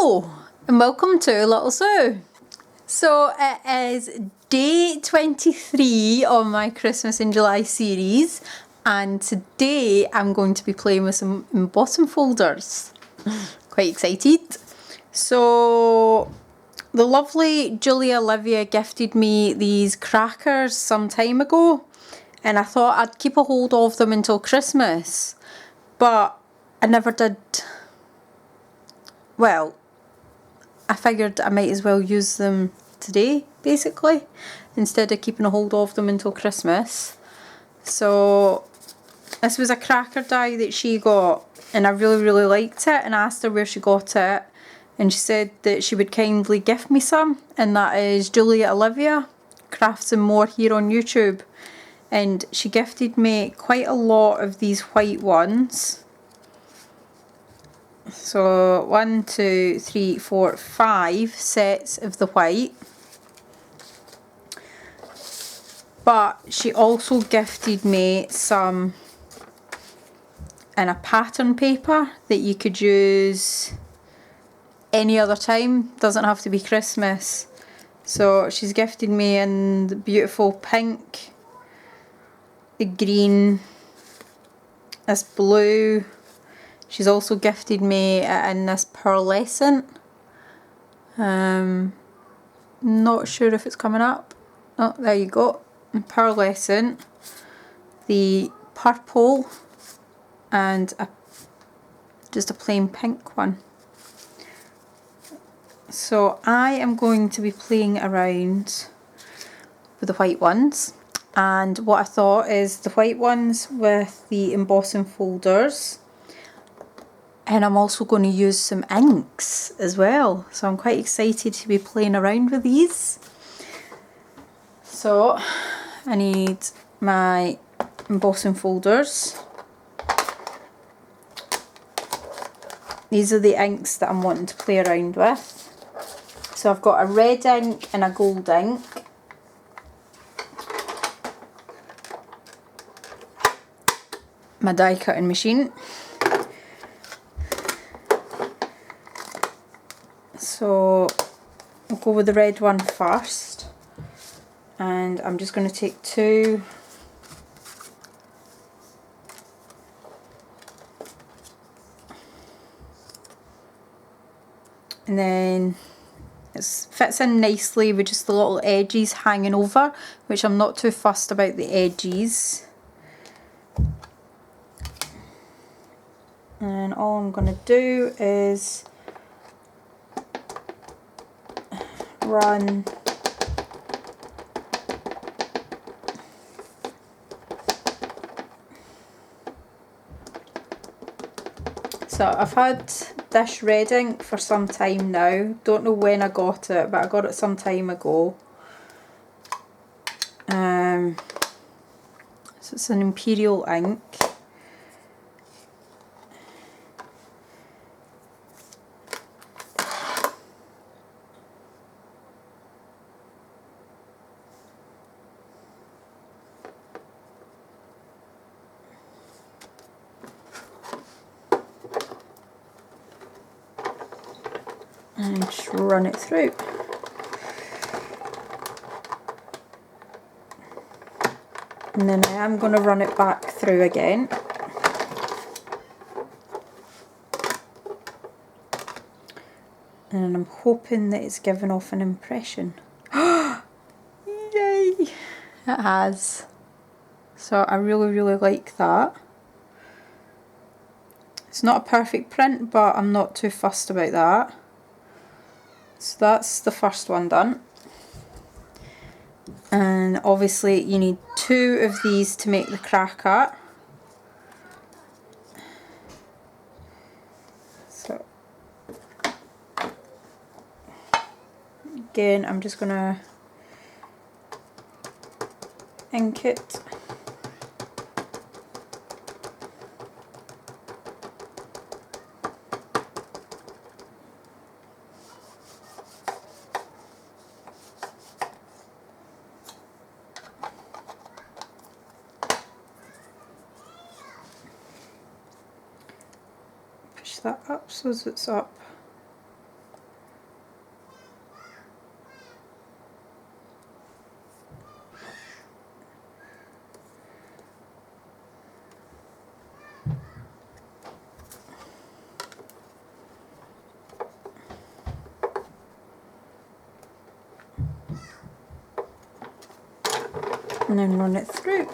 Hello and welcome to Little Sue. So it is day 23 on my Christmas in July series, and today I'm going to be playing with some embossing folders. Quite excited. So the lovely Julia Olivia gifted me these crackers some time ago, and I thought I'd keep a hold of them until Christmas, but I never did. Well, I figured I might as well use them today, basically, instead of keeping a hold of them until Christmas. So this was a cracker die that she got, and I really liked it, and I asked her where she got it, and she said that she would kindly gift me some, and that is Julia Olivia Crafts and More here on YouTube. And she gifted me quite a lot of these white ones. So 1, 2, 3, 4, 5 sets of the white. But she also gifted me some in a pattern paper that you could use any other time. Doesn't have to be Christmas. So she's gifted me in the beautiful pink, the green, this blue. She's also gifted me in this pearlescent. Not sure if it's coming up. Oh, there you go. Pearlescent, the purple, and just a plain pink one. So I am going to be playing around with the white ones, and what I thought is the white ones with the embossing folders, and I'm also going to use some inks as well, so I'm quite excited to be playing around with these. So I need my embossing folders. These are the inks that I'm wanting to play around with. So I've got a red ink and a gold ink. My die cutting machine. So I'll go with the red one first, and I'm just going to take 2 and then it fits in nicely with just the little edges hanging over, which I'm not too fussed about the edges. And all I'm going to do is run so I've had this red ink for some time now. Don't know when I got it, but I got it some time ago. So it's an Imperial ink. And just run it through. And then I am going to run it back through again. And I'm hoping that it's given off an impression. Yay! It has. So I really like that. It's not a perfect print, but I'm not too fussed about that. So that's the first one done. And obviously you need 2 of these to make the cracker. So again, I'm just going to ink it. Push that up so it's up. and then run it through.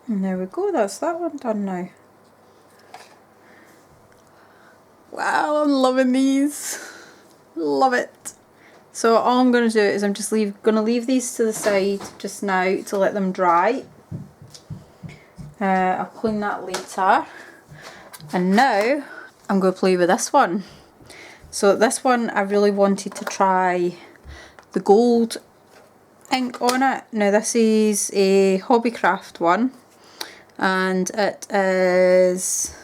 And there we go, that's that one done now. Wow, I'm loving these. Love it. So all I'm going to do is I'm just going to leave these to the side just now to let them dry. I'll clean that later. And now I'm going to play with this one. So this one I really wanted to try the gold ink on it. Now this is a Hobbycraft one. And it is,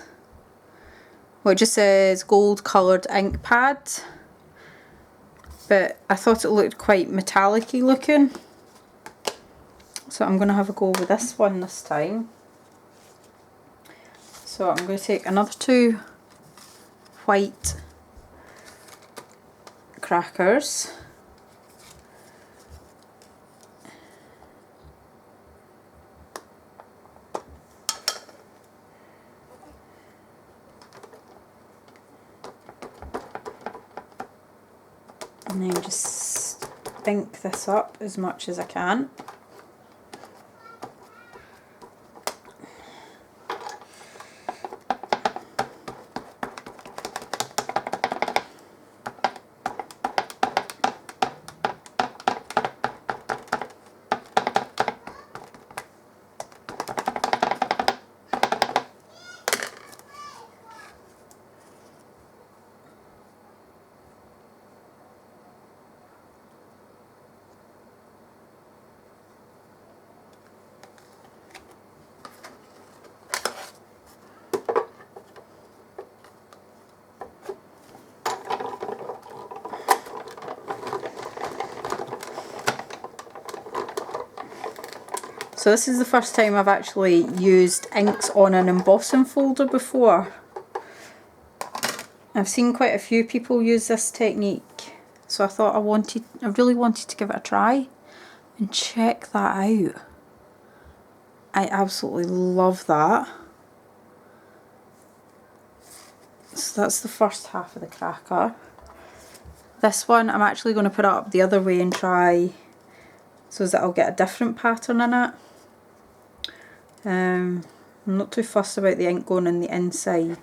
well, it just says gold coloured ink pad, but I thought it looked quite metallic-y looking, so I'm going to have a go with this one this time. So I'm going to take another 2 white crackers. And then just ink this up as much as I can. So this is the first time I've actually used inks on an embossing folder before. I've seen quite a few people use this technique, so I thought I really wanted to give it a try and check that out. I absolutely love that. So that's the first half of the cracker. This one I'm actually going to put it up the other way and try so that I'll get a different pattern in it. I'm not too fussed about the ink going in the inside.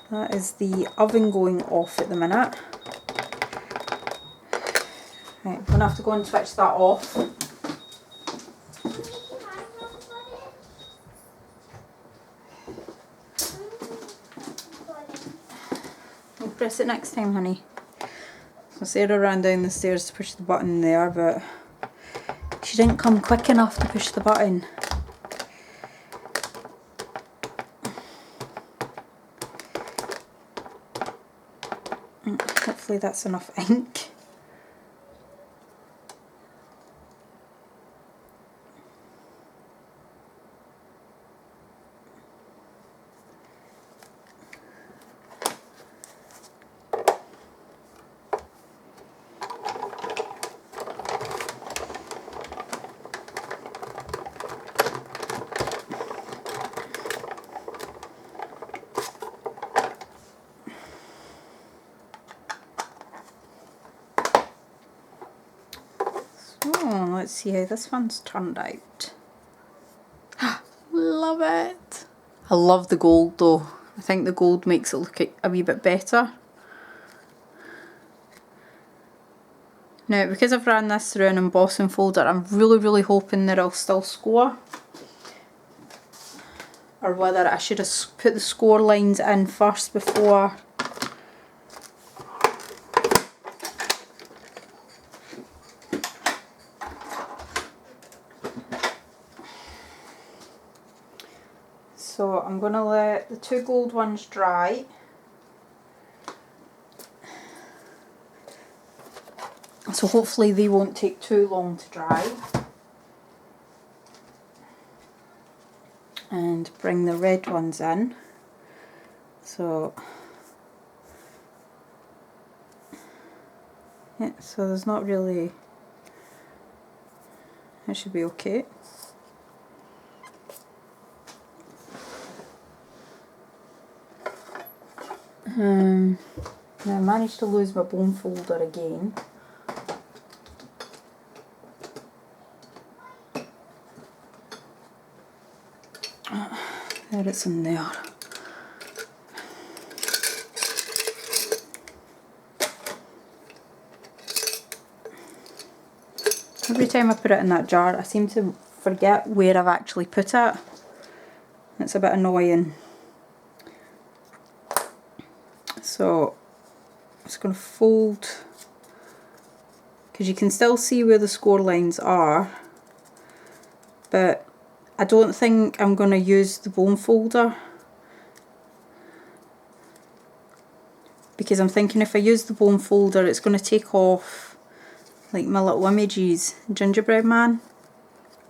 That is the oven going off at the minute. Right, I'm going to have to go and switch that off. We'll press it next time, honey. So Sarah ran down the stairs to push the button there, but she didn't come quick enough to push the button. Hopefully that's enough ink. Oh, let's see how this one's turned out. Love it! I love the gold though. I think the gold makes it look a wee bit better. Now, because I've ran this through an embossing folder, I'm really hoping that I'll still score. Or whether I should have put the score lines in first before. So I'm going to let the 2 gold ones dry. So hopefully they won't take too long to dry. And bring the red ones in. So yeah, so there's not really, that should be okay. Now I managed to lose my bone folder again. There, it's in there. Every time I put it in that jar, I seem to forget where I've actually put it. It's a bit annoying. So I'm just going to fold, because you can still see where the score lines are, but I don't think I'm going to use the bone folder, because I'm thinking if I use the bone folder it's going to take off like my little images. Gingerbread man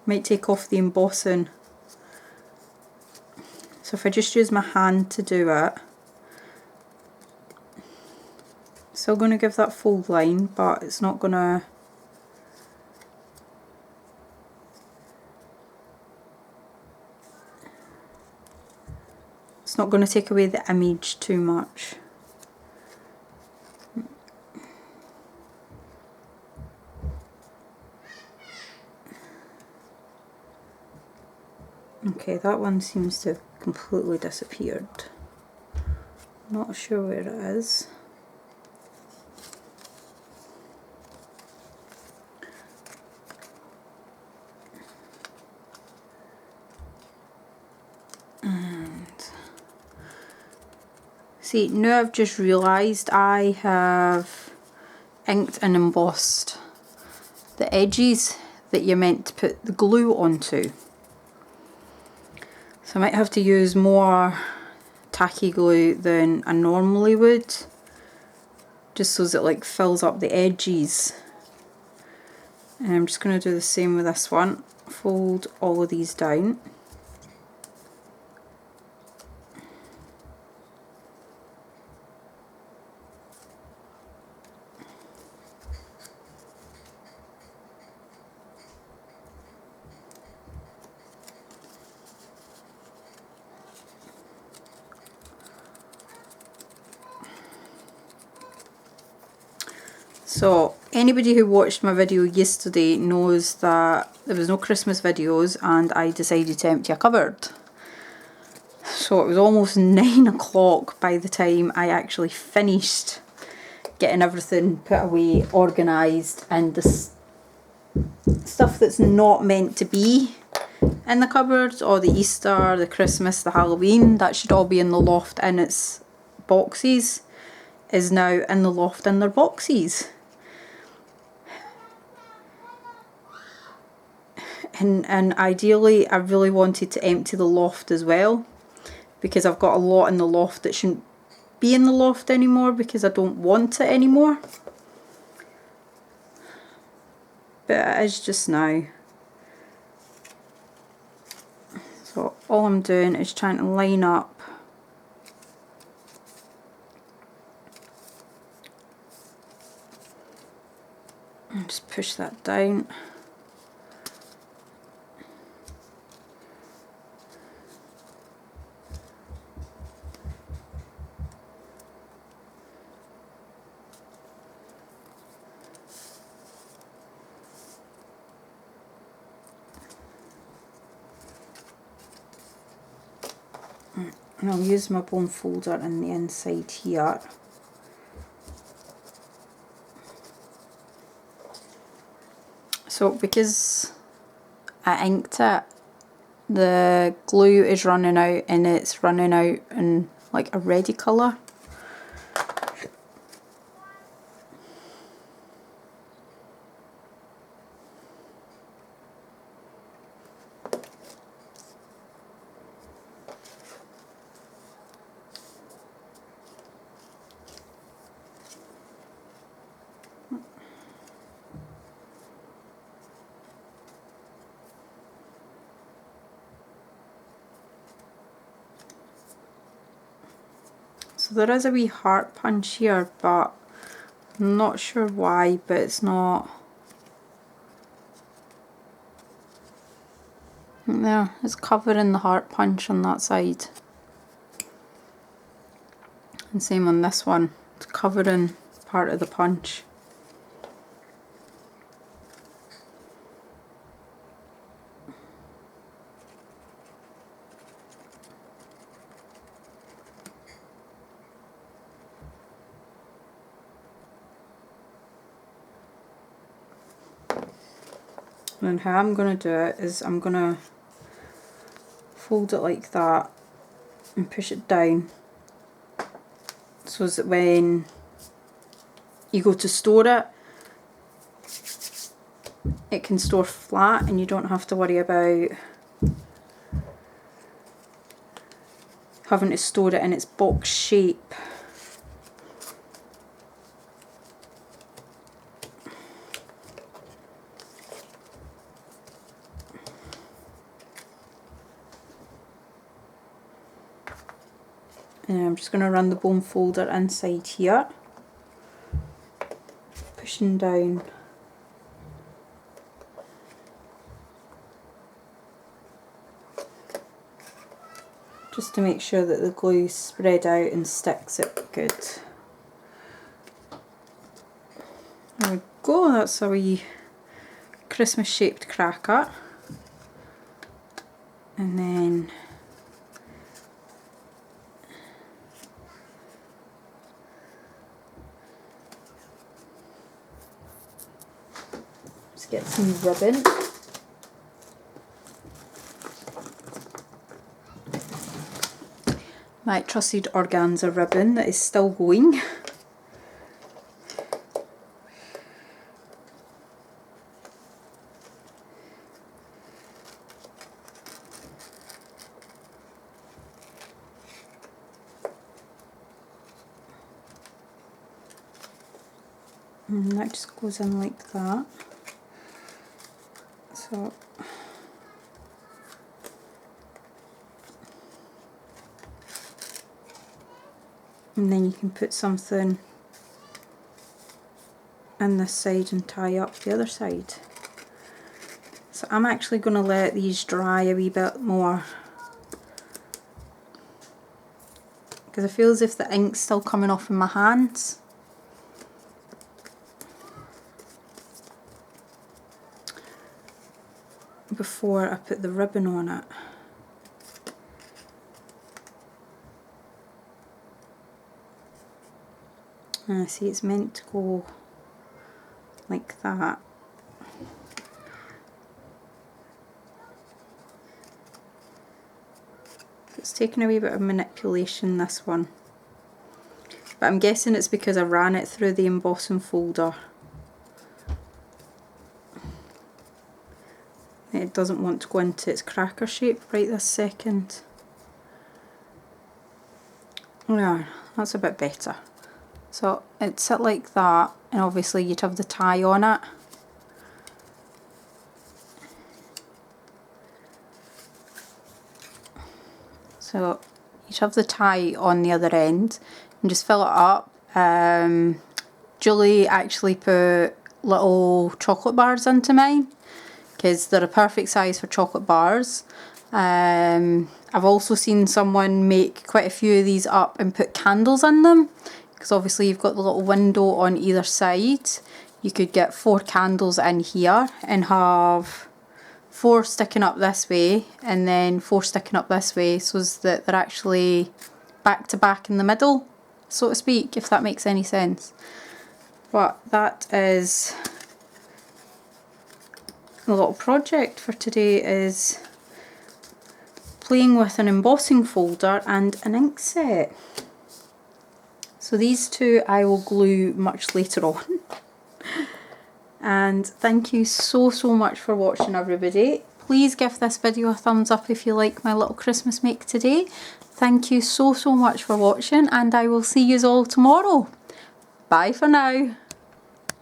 might take off the embossing, so if I just use my hand to do it, still going to give that fold line, but it's not going to, it's not going to take away the image too much. Okay, that one seems to have completely disappeared. Not sure where it is. And see, now I've just realised I have inked and embossed the edges that you're meant to put the glue onto. So I might have to use more tacky glue than I normally would, just so it like fills up the edges. And I'm just going to do the same with this one. Fold all of these down. So anybody who watched my video yesterday knows that there was no Christmas videos and I decided to empty a cupboard. So it was almost 9 o'clock by the time I actually finished getting everything put away, organised, and the stuff that's not meant to be in the cupboard, or the Easter, the Christmas, the Halloween, that should all be in the loft in its boxes, is now in the loft in their boxes. And ideally I really wanted to empty the loft as well, because I've got a lot in the loft that shouldn't be in the loft anymore because I don't want it anymore. But it is just now. So all I'm doing is trying to line up and just push that down. And I'll use my bone folder in the inside here. So because I inked it, the glue is running out, and it's running out in like a reddy colour. So there is a wee heart punch here, but I'm not sure why, but it's not. There, it's covering the heart punch on that side. And same on this one, it's covering part of the punch. And then how I'm going to do it is I'm going to fold it like that and push it down so that when you go to store it, it can store flat and you don't have to worry about having to store it in its box shape. And I'm just going to run the bone folder inside here, pushing down. Just to make sure that the glue is spread out and sticks it good. There we go, that's a wee Christmas shaped cracker. And then let's get some ribbon. My trusted organza ribbon that is still going. And that just goes in like that. So and then you can put something in this side and tie up the other side. So I'm actually going to let these dry a wee bit more because I feel as if the ink's still coming off in my hands. Before I put the ribbon on it. And I see it's meant to go like that. It's taken a wee bit of manipulation, this one. But I'm guessing it's because I ran it through the embossing folder. It doesn't want to go into its cracker shape right this second. Yeah, that's a bit better. So it'd sit like that, and obviously you'd have the tie on it. So you'd have the tie on the other end and just fill it up. Julie actually put little chocolate bars into mine because they're a perfect size for chocolate bars. I've also seen someone make quite a few of these up and put candles in them, because obviously you've got the little window on either side. You could get 4 candles in here and have 4 sticking up this way and then 4 sticking up this way, so that they're actually back to back in the middle, so to speak, if that makes any sense. But that is the little project for today, is playing with an embossing folder and an ink set. So these two I will glue much later on. And thank you so much for watching, everybody. Please give this video a thumbs up if you like my little Christmas make today. Thank you so much for watching, and I will see you all tomorrow. Bye for now.